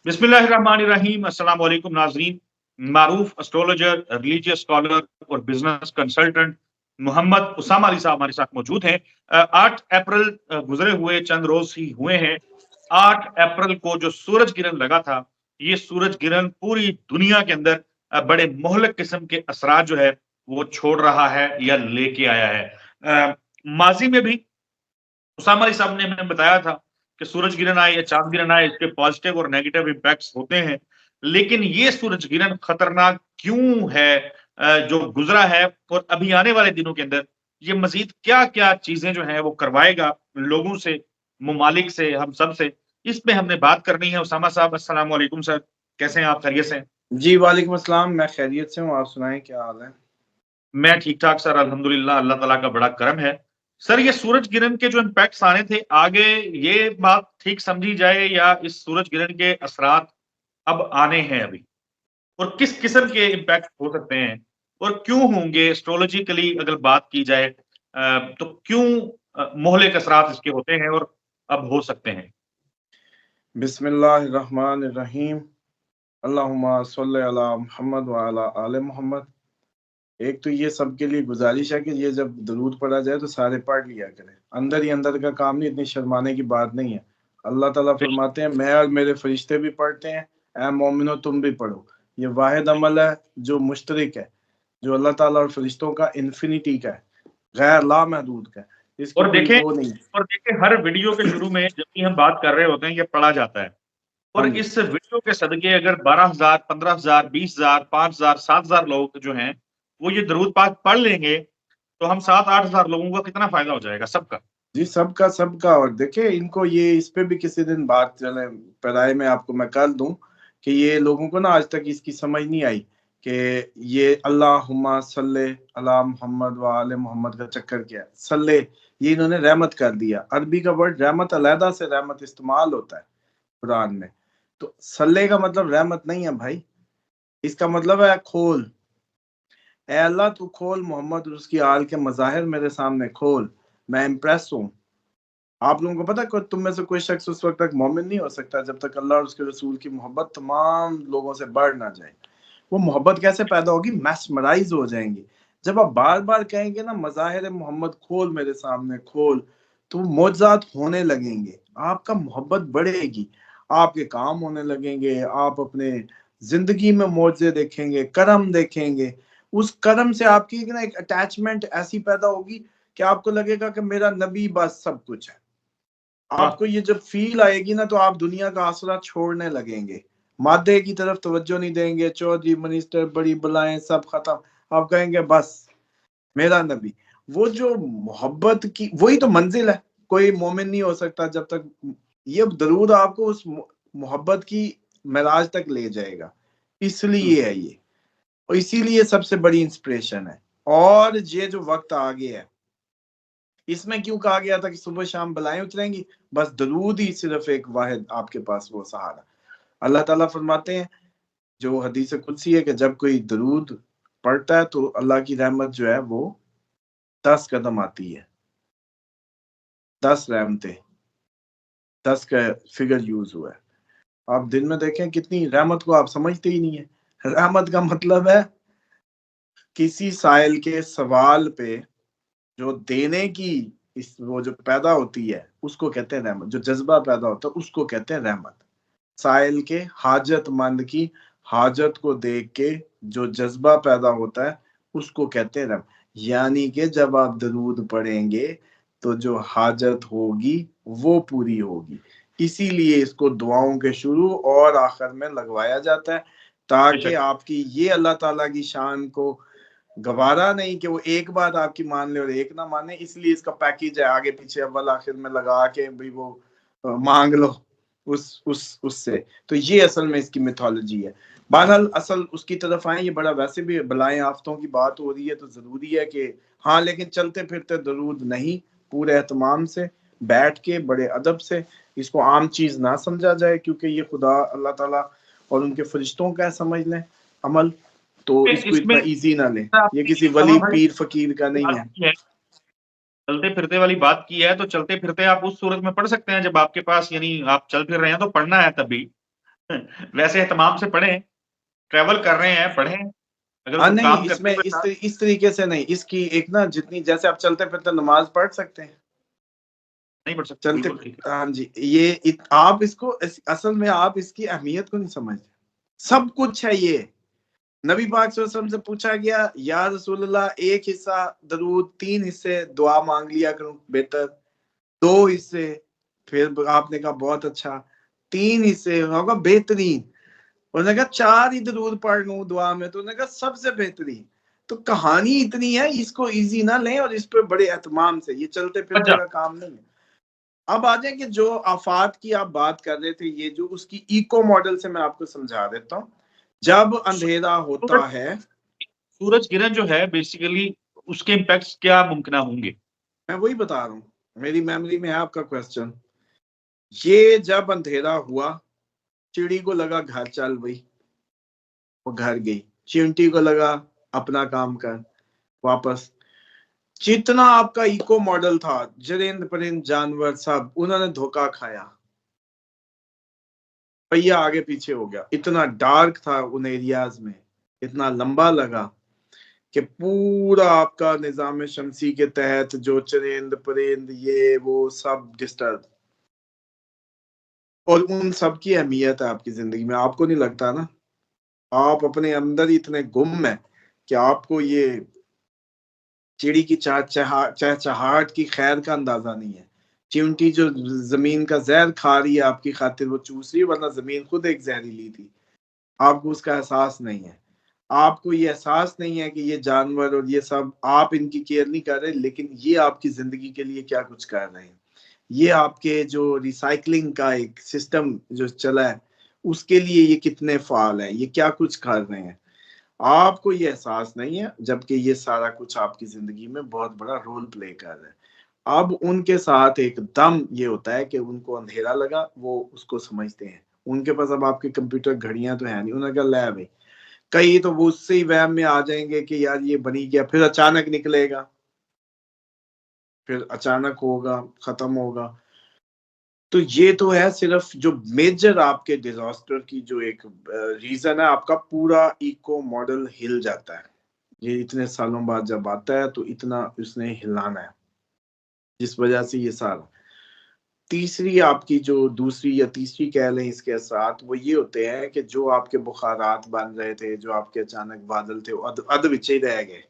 बिस्मिल्लाहिर्रहमानिर्रहीम। अस्सलाम वालेकुम नाज़रीन। मारूफ एस्ट्रोलॉजर, रिलीजियस स्कॉलर और बिजनेस कंसल्टेंट मोहम्मद उसामा अली साहब हमारे साथ मौजूद हैं। 8 अप्रैल गुजरे हुए चंद रोज ही हुए हैं। 8 अप्रैल को जो सूरज ग्रहण लगा था, ये सूरज ग्रहण पूरी दुनिया के अंदर बड़े मोहलक किस्म के असरात जो है वो छोड़ रहा है या लेके आया है। माजी में भी उसामा अली साहब ने हमें बताया था कि सूरज ग्रहण आए या चांद ग्रहण आए, इसके पॉजिटिव और नेगेटिव इम्पैक्ट्स होते हैं। लेकिन ये सूरज ग्रहण खतरनाक क्यों है जो गुजरा है, और अभी आने वाले दिनों के अंदर ये मजीद क्या क्या चीजें जो है वो करवाएगा लोगों से, ममालिक से, हम सब से। इस पे हमने बात करनी है। उसामा साहब, अस्सलाम वालेकुम सर, कैसे हैं आप? खैरियत से हैं? जी वालेकुम अस्सलाम। मैं खैरियत से हूँ, आप सुनाएं क्या हाल है? मैं ठीक ठाक सर, अल्हम्दुलिल्लाह, अल्लाह ताला का बड़ा करम है। सर, ये सूरज ग्रहण के जो इम्पैक्ट्स आने थे आगे, ये बात ठीक समझी जाए या इस सूरज ग्रहण के असरात अब आने हैं अभी, और किस किस्म के इम्पैक्ट हो सकते हैं और क्यों होंगे? एस्ट्रोलॉजिकली अगर बात की जाए तो क्यों मोहलिक असरात इसके होते हैं और अब हो सकते हैं? बिस्मिल्लाहिर्रहमानिर्रहीम। अल्लाहुम्मा सल्लि अला मुहम्मद व अला आले मोहम्मद। एक तो ये सबके लिए गुजारिश है कि ये जब दरूद पढ़ा जाए तो सारे पढ़ लिया करें। अंदर ही अंदर का काम नहीं, इतनी शर्माने की बात नहीं है। अल्लाह ताला फरमाते हैं, मैं और मेरे फरिश्ते भी पढ़ते हैं, ऐ मोमिनो तुम भी पढ़ो। ये वाहिद अमल है जो मुश्तरक है, जो अल्लाह ताला और फरिश्तों का इन्फिनिटी का है, गैर लामहदूद का है, इसकी और कोई देखें वो नहीं है। और देखें, हर वीडियो के शुरू में जब भी हम बात कर रहे होते हैं, ये पढ़ा जाता है। हाँ और जी। इस वीडियो के सदके अगर 12,000, 15,000, 20,000, 5,000, 7,000 लोग जो हैं वो ये दरूद पाक पढ़ लेंगे, तो हम 7-8,000 लोगों का कितना फायदा हो जाएगा सबका। जी, सबका सबका। और देखिए, इनको ये इस पे भी किसी दिन बात चले पराए में आपको मैं कर दूं कि ये लोगों को ना आज तक इसकी समझ नहीं आई कि ये अल्लाहुम्मा सल्ले अला मोहम्मद व आले मोहम्मद का चक्कर क्या है। सल्ले, ये इन्होंने रहमत कर दिया। अरबी का वर्ड रहमत, अलहदा से रहमत इस्तेमाल होता है कुरान में। तो सल्ले का मतलब रहमत नहीं है भाई, इसका मतलब है खोल। ए अल्लाह तू खोल मोहम्मद और उसकी आल के मज़ाहिर मेरे सामने खोल, मैं इम्प्रेस हूँ। आप लोगों को पता है, तुम में से कोई शख्स उस वक्त तक मोमिन नहीं हो सकता जब तक अल्लाह और उसके रसूल की मोहब्बत तमाम लोगों से बढ़ ना जाए। वो मोहब्बत कैसे पैदा होगी? मैस्मराइज हो जाएंगे। जब आप बार बार कहेंगे ना, मज़ाहिर मोहम्मद खोल मेरे सामने खोल, तो मोजात होने लगेंगे, आपका मोहब्बत बढ़ेगी, आपके काम होने लगेंगे, आप अपने जिंदगी में मौजे देखेंगे, करम देखेंगे। उस करम से आपकी ना एक अटैचमेंट ऐसी पैदा होगी कि आपको लगेगा कि मेरा नबी बस सब कुछ है। हाँ। आपको ये जब फील आएगी ना, तो आप दुनिया का आसरा छोड़ने लगेंगे, मादे की तरफ तवज्जो नहीं देंगे, चौधरी मिनिस्टर बड़ी बलाएं सब खत्म। आप कहेंगे बस मेरा नबी। वो जो मोहब्बत की वही तो मंजिल है। कोई मोमिन नहीं हो सकता जब तक ये दरूद आपको उस मोहब्बत की मेराज तक ले जाएगा। इसलिए है ये, और इसीलिए सबसे बड़ी इंस्पिरेशन है। और ये जो वक्त आ गया है, इसमें क्यों कहा गया था कि सुबह शाम बलाएं उतरेंगी? बस दरूद ही सिर्फ एक वाहिद आपके पास वो सहारा। अल्लाह ताला फरमाते हैं, जो हदीस कुदसी है, कि जब कोई दरूद पढ़ता है तो अल्लाह की रहमत जो है वो 10 कदम आती है। 10 रहमतें, 10 का फिगर यूज हुआ है। आप दिन में देखें कितनी रहमत को आप समझते ही नहीं है। रहमत का मतलब है किसी साइल के सवाल पे जो देने की इस वो जो पैदा होती है उसको कहते हैं रहमत। जो जज्बा पैदा होता है उसको कहते हैं रहमत। साइल के हाजतमंद की हाजत को देख के जो जज्बा पैदा होता है उसको कहते हैं रहमत। यानी कि जब आप दरूद पढ़ेंगे तो जो हाजत होगी वो पूरी होगी। इसीलिए इसको दुआओं के शुरू और आखिर में लगवाया जाता है, ताकि बेशक। आपकी ये अल्लाह ताला की शान को गवारा नहीं कि वो एक बात आपकी मान ले और एक ना माने। इसलिए इसका पैकेज है, आगे पीछे अव्वल आखिर में लगा के भाई वो मांग लो उस उससे। तो ये असल में इसकी मिथोलॉजी है। बहरहाल असल उसकी तरफ आए, ये बड़ा वैसे भी बलाएं आफतों की बात हो रही है तो जरूरी है कि हाँ, लेकिन चलते फिरते दरूद नहीं, पूरे एहतमाम से बैठ के बड़े अदब से इसको आम चीज ना समझा जाए, क्योंकि ये खुदा अल्लाह ताला और उनके फरिश्तों का समझ लें अमल, तो इसको इसमें इतना इजी ना लें। ये आपने किसी उसामा वली भाई पीर फकीर का नहीं बात है। की है, चलते फिरते वाली बात की है, तो चलते फिरते आप उस सूरत में पढ़ सकते हैं जब आपके पास, यानी आप चल फिर रहे हैं तो पढ़ना है तभी। वैसे एहतमाम से पढ़ें, ट्रैवल कर रहे हैं, पढ़ें, अगर हाँ कोई नहीं, काम करते इसमें हुए साथ इस तरीके से नहीं, इसकी एक ना जितनी जैसे आप चलते फिरते नमाज पढ़ सकते हैं, नहीं पढ़ सकते, चलते, बिल्कुल ठीक है। हाँ जी, ये आप इसको असल में आप इसकी अहमियत को नहीं समझते। सब कुछ है ये। नबी पाक सल्लल्लाहु अलैहि वसल्लम से पूछा गया, या रसूलुल्लाह एक हिस्सा दरूद, 3 हिस्से दुआ मांग लिया करूं बेहतर, 2 हिस्से, फिर आपने कहा बहुत अच्छा, 3 हिस्से होगा बेहतरीन, उन्होंने कहा 4 ही दरूद पढ़ लूं दुआ में, तो उन्होंने कहा सबसे बेहतरीन। तो कहानी इतनी है, इसको इजी ना लें और इस पे बड़े एहतमाम से, ये चलते फिरते अच्छा, का काम नहीं है। अब आ जाए कि जो आफात की आप बात कर रहे थे, ये जो उसकी इको मॉडल से मैं आपको समझा देता हूँ। जब अंधेरा होता सूरज है, सूरज किरण जो है बेसिकली उसके इम्पैक्ट्स क्या मुमकिन होंगे? मैं वही बता रहा हूँ, मेरी मेमोरी में है आपका क्वेश्चन। ये जब अंधेरा हुआ, चिड़ी को लगा घर चल भाई, वो घर गई। चींटी को लगा अपना काम कर, वापस। जितना आपका इको मॉडल था, जरिंद परिंद जानवर सब, उन्होंने धोखा खाया, पहिया आगे पीछे हो गया। इतना डार्क था उन एरियाज में, इतना लंबा लगा कि पूरा आपका निजाम शमसी के तहत जो चरिंद परिंद ये वो सब डिस्टर्ब। और उन सब की अहमियत है आपकी जिंदगी में, आपको नहीं लगता ना? आप अपने अंदर ही इतने गुम है कि आपको ये चिड़ी की चहचहाहट की खैर का अंदाजा नहीं है। चिमटी जो जमीन का जहर खा रही है आपकी खातिर, वो चूस रही है, वरना जमीन खुद एक जहरीली थी। आपको उसका एहसास नहीं है। आपको ये एहसास नहीं है कि ये जानवर और ये सब, आप इनकी केयर नहीं कर रहे, लेकिन ये आपकी जिंदगी के लिए क्या कुछ कर रहे हैं। ये आपके जो रिसाइकलिंग का एक सिस्टम जो चला है, उसके लिए ये कितने फाल है, ये क्या कुछ कर रहे हैं। आपको ये एहसास नहीं है, जबकि ये सारा कुछ आपकी जिंदगी में बहुत बड़ा रोल प्ले कर रहा है। अब उनके साथ एकदम ये होता है कि उनको अंधेरा लगा, वो उसको समझते हैं। उनके पास अब आपके कंप्यूटर घड़ियां तो है नहीं, उन्होंने कहा ले भाई। कई तो वो उससे ही वहम में आ जाएंगे कि यार ये बनी गया, फिर अचानक निकलेगा, फिर अचानक होगा, खत्म होगा। तो ये तो है सिर्फ जो मेजर आपके डिजास्टर की जो एक रीजन है, आपका पूरा इको मॉडल हिल जाता है। ये इतने सालों बाद जब आता है तो इतना उसने हिलाना है, जिस वजह से ये सारा। तीसरी आपकी जो दूसरी या तीसरी कह लें इसके साथ, वो ये होते हैं कि जो आपके बुखारात बन रहे थे, जो आपके अचानक बादल थे, वो अध विच ही रह गए।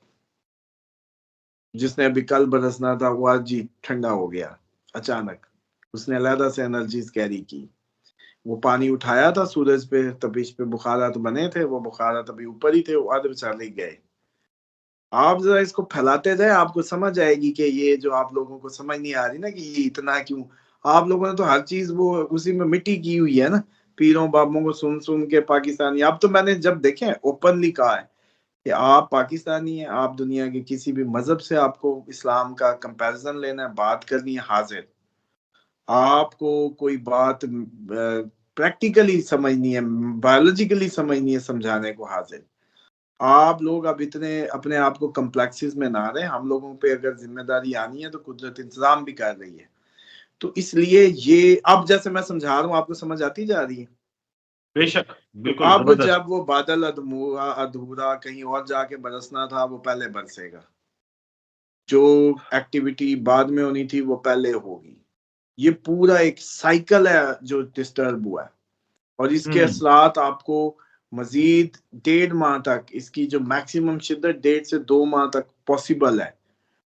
जिसने अभी कल बरसना था वो आज जी ठंडा हो गया अचानक। उसने अलहदा से एनर्जीज कैरी की। वो पानी उठाया था सूरज पे, तपिश पे बुखारात बने थे, वो बुखारात अभी ऊपर ही थे, वो अध विचाले गए। आप जरा इसको फैलाते जाए, आपको समझ आएगी कि ये जो आप लोगों को समझ नहीं आ रही ना कि ये इतना क्यों। आप लोगों ने तो हर चीज वो उसी में मिट्टी की हुई है ना, पीरों बाबों को सुन सुन के पाकिस्तानी। अब तो मैंने जब देखे ओपनली कहा है कि आप पाकिस्तानी हैं, आप दुनिया के किसी भी मजहब से आपको इस्लाम का कंपैरिजन लेना है, बात करनी है, हाजिर। आपको कोई बात प्रैक्टिकली समझनी है, बायोलॉजिकली समझनी है, समझाने को हाजिर। आप लोग अब इतने अपने आप को कम्प्लेक्सेस में ना रहे। हम लोगों पे अगर जिम्मेदारी आनी है तो कुदरत इंतजाम भी कर रही है। तो इसलिए ये अब जैसे मैं समझा रहा हूँ, आपको समझ आती जा रही है। बेशक, तो बिल्कुल अब जबरदस्त। जब वो बादल अधूरा अधूरा कहीं और जाके बरसना था, वो पहले बरसेगा। जो एक्टिविटी बाद में होनी थी वो पहले होगी। ये पूरा एक साइकिल है जो डिस्टर्ब हुआ है। और इसके हम्म असरात आपको मजीद 1.5 माह तक, इसकी जो मैक्सिमम शिद्दत 1.5 से 2 माह तक पॉसिबल है।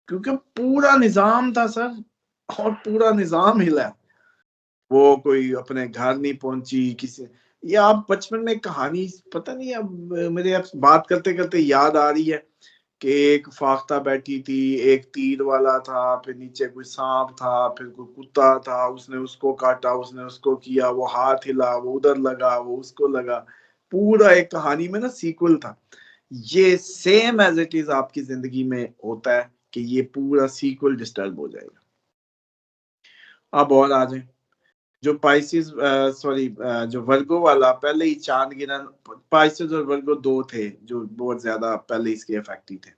क्योंकि पूरा निजाम था सर, और पूरा निजाम हिला। वो कोई अपने घर नहीं पहुंची किसी। ये आप बचपन में कहानी, पता नहीं अब मेरे अब बात करते करते याद आ रही है कि एक फाख्ता बैठी थी, एक तीर वाला था, फिर नीचे कोई सांप था, फिर कोई कुत्ता था, उसने उसको काटा, उसने उसको किया, वो हाथ हिला, वो उधर लगा, वो उसको लगा। पूरा एक कहानी में ना सीक्वल था। ये सेम एज इट इज आपकी जिंदगी में होता है कि ये पूरा सीक्वल डिस्टर्ब हो जाएगा। अब और आ जाए जो पाइसिस, सॉरी, जो वर्गो वाला, पहले ही चांद गिरन। पाइसिस और वर्गो दो थे जो बहुत ज्यादा पहले इसके इफेक्टिव थे।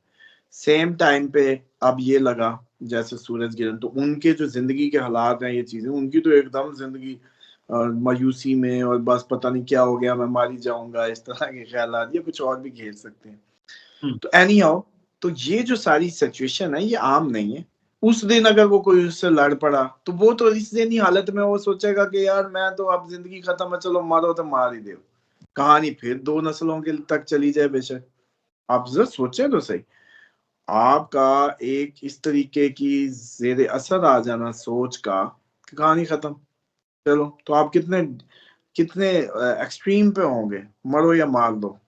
सेम टाइम पे अब ये लगा जैसे सूरज गिरन, तो उनके जो जिंदगी के हालात हैं, ये चीजें उनकी तो एकदम जिंदगी और मायूसी में और बस पता नहीं क्या हो गया, मैं मार ही जाऊंगा, इस तरह के ख्यालात, या कुछ और भी खेल सकते हैं। तो एनी हाउ, तो ये जो सारी सिचुएशन है ये आम नहीं है। उस दिन अगर वो कोई उससे लड़ पड़ा तो वो तो इस दिन ही हालत में वो सोचेगा कि यार मैं तो अब जिंदगी खत्म है, चलो मारो तो मार ही दो, कहानी फिर 2 नस्लों के तक चली जाए बेशक। आप जरा सोचें तो सही, आपका एक इस तरीके की जेर असर आ जाना सोच का, कहानी खत्म। चलो, तो आप कितने कितने एक्सट्रीम पे होंगे, मरो या मार दो,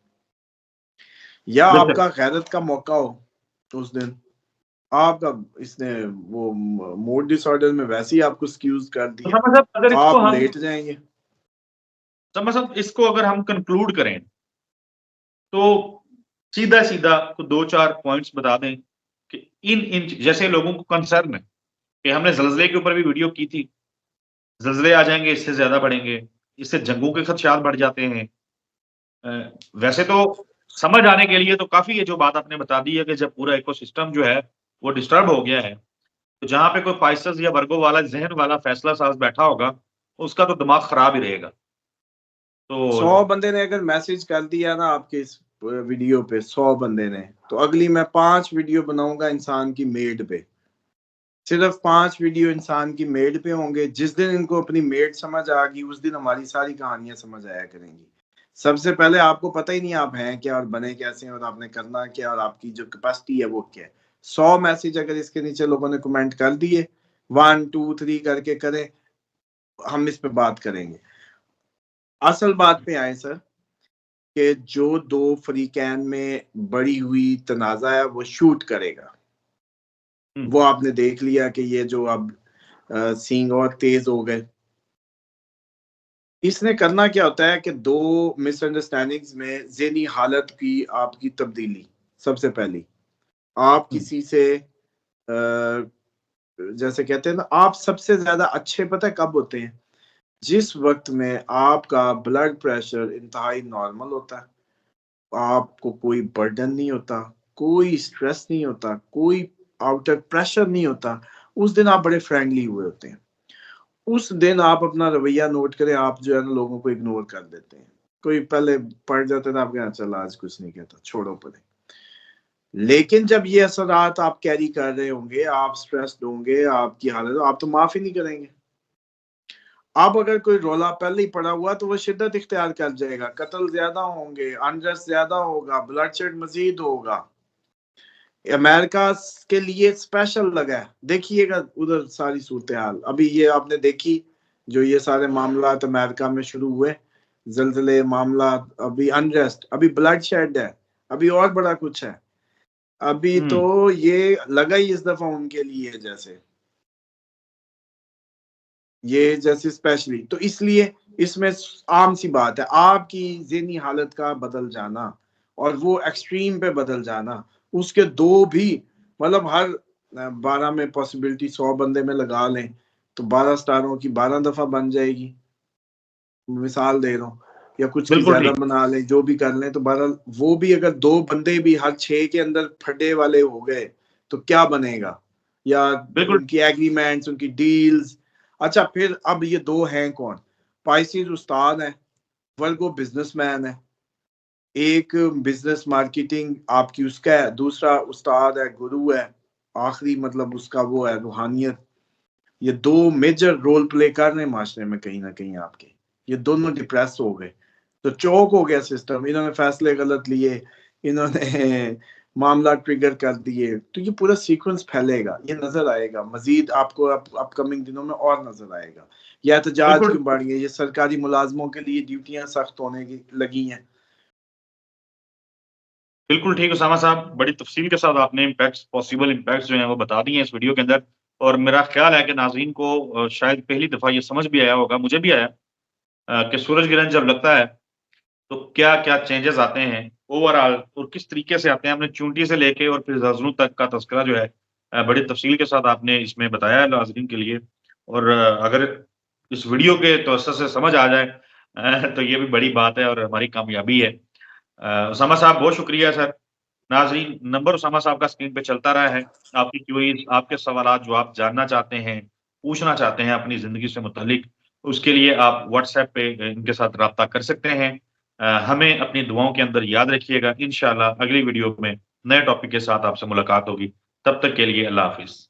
या बेशक। आपका गैरत का मौका हो तो उस दिन आपका इसने वो मूड डिसऑर्डर में वैसे ही आपको एक्सक्यूज कर तो दिया, समझ साहब, अगर इसको आप हम लेट जाएंगे। समझ साहब इसको अगर हम कंक्लूड करें तो सीधा सीधा को 2-4 पॉइंट्स बता दें कि इन इन जैसे लोगों को कंसर्न है कि हमने ज़लज़ले के ऊपर भी वीडियो की थी, ज़लज़ले आ जाएंगे, इससे ज्यादा बढ़ेंगे, इससे जंगों के खदशात बढ़ जाते हैं। वैसे तो समझ आने के लिए तो काफी ये जो बात आपने बता दी है कि जब पूरा इकोसिस्टम जो है वो डिस्टर्ब हो गया है, तो जहाँ पे कोई पाइसेस या वर्गो वाला ज़हन वाला फैसला साज़ बैठा होगा, उसका तो दिमाग खराब ही रहेगा। तो 100 बंदे ने अगर मैसेज कर दिया ना आपके इस वीडियो पे, 100 बंदे ने, तो अगली मैं 5 वीडियो बनाऊंगा इंसान की मेड पे। सिर्फ 5 वीडियो इंसान की मेड पे होंगे। जिस दिन इनको अपनी मेड समझ आ गई उस दिन हमारी सारी कहानियां समझ आया करेंगी। सबसे पहले आपको पता ही नहीं आप हैं क्या और बने कैसे हैं और आपने करना क्या और आपकी जो कैपेसिटी है वो क्या है। 100 मैसेज अगर इसके नीचे लोगों ने कमेंट कर दिए, 1 2 3 करके करें, हम इस पे बात करेंगे। असल बात पे आए सर, कि जो 2 फरीकैन में बड़ी हुई तनाज़ा है वो शूट करेगा। हुँ, वो आपने देख लिया कि ये जो अब सींग और तेज हो गए। इसने करना क्या होता है कि 2 मिसअंडरस्टैंडिंग्स में ज़हनी हालत की आपकी तब्दीली। सबसे पहली, आप हुँ, किसी से जैसे कहते हैं ना, आप सबसे ज़्यादा अच्छे पता है कब होते हैं? जिस वक़्त में आपका ब्लड प्रेशर इंतहाई नॉर्मल होता है, आपको कोई बर्डन नहीं होता, कोई स्ट्रेस नहीं होता, कोई आउटर प्रेशर नहीं होता, उस दिन आप बड़े फ्रेंडली हुए होते हैं। उस दिन आप अपना रवैया नोट करें, आप जो है ना लोगों को इग्नोर कर देते हैं। कोई पहले पढ़ जाता था, आप कहना चल आज कुछ नहीं कहता, छोड़ो परे। लेकिन जब ये असरात आप कैरी कर रहे होंगे, आप स्ट्रेस्ड होंगे, आपकी हालत, आप तो माफ ही नहीं करेंगे। अब अगर कोई रौला पहले ही पड़ा हुआ तो वो शिद्दत इख्तियार कर जाएगा, कत्ल ज्यादा होंगे, अनरेस्ट ज्यादा होगा, ब्लडशेड मजीद होगा। अमेरिका के लिए स्पेशल लगा है, देखिएगा उधर सारी सूरत हाल। अभी ये आपने देखी जो ये सारे मामला अमेरिका में शुरू हुए, जल्जले मामला, अभी अनरेस्ट, अभी ब्लड शेड है, अभी और बड़ा कुछ है। अभी हुँ, तो ये लगा ही इस दफा उनके लिए जैसे, ये जैसे स्पेशली, तो इसलिए इसमें आम सी बात है आपकी ज़हनी हालत का बदल जाना और वो एक्सट्रीम पे बदल जाना। उसके दो भी, मतलब हर 12 में पॉसिबिलिटी 100 बंदे में लगा लें तो 12 स्टारों की 12 दफा बन जाएगी, मिसाल दे रहा हूँ, या कुछ की बिल्कुल ज्यादा ठीक, बना लें, जो भी कर लें, तो बहरहाल वो भी अगर 2 बंदे भी हर 6 के अंदर फटे वाले हो गए तो क्या बनेगा, या बिल्कुल उनकी एग्रीमेंट्स, उनकी डील्स। अच्छा, फिर अब ये 2 हैं कौन? पाइसेस उस्ताद है, वर्गो बिजनेसमैन है। एक बिजनेस मार्केटिंग आपकी उसका है, दूसरा उस्ताद है, गुरु है, आखिरी मतलब उसका वो है रूहानियत। ये 2 मेजर रोल प्ले कर रहे हैं माशरे में कहीं ना कहीं आपके। ये दोनों डिप्रेस हो गए, तो चौक हो गया सिस्टम, इन्होंने फैसले गलत लिए, इन्होंने मामला ट्रिगर कर दिए, तो ये पूरा सीक्वेंस फैलेगा, ये नजर आएगा मजीद आपको अपकमिंग दिनों में और नजर आएगा। ये एहतजाज बिल्कुल क्यों बढ़ गए, ये सरकारी मुलाजमों के लिए ड्यूटियां सख्त होने की लगी हैं। बिल्कुल ठीक उसामा साहब, बड़ी तफ़सील के साथ आपने इम्पैक्ट्स, पॉसिबल इम्पैक्ट्स जो हैं वो बता दिए हैं इस वीडियो के अंदर, और मेरा ख़्याल है कि नाज़रीन को शायद पहली दफ़ा ये समझ भी आया होगा, मुझे भी आया कि सूरज ग्रहण जब लगता है तो क्या-क्या चेंजेज़ आते हैं ओवरऑल और किस तरीके से आते हैं। हमने चूंटी से लेके और फिर ज़लज़लों तक का तज़किरा जो है बड़ी तफ़सील के साथ आपने इसमें बताया है नाज़रीन के लिए, और अगर इस वीडियो के तवज्जुह से समझ आ जाए तो ये भी बड़ी बात है और हमारी कामयाबी है। उसामा साहब बहुत शुक्रिया सर। नाज़रीन, नंबर उसामा साहब का स्क्रीन पे चलता रहा है। आपकी क्वेरीज़, आपके सवालात जो आप जानना चाहते हैं, पूछना चाहते हैं अपनी ज़िंदगी से मुतल्लिक, उसके लिए आप व्हाट्सएप पे इनके साथ राब्ता कर सकते हैं। हमें अपनी दुआओं के अंदर याद रखिएगा। इंशाल्लाह अगली वीडियो में नए टॉपिक के साथ आपसे मुलाकात होगी। तब तक के लिए अल्लाह हाफिज।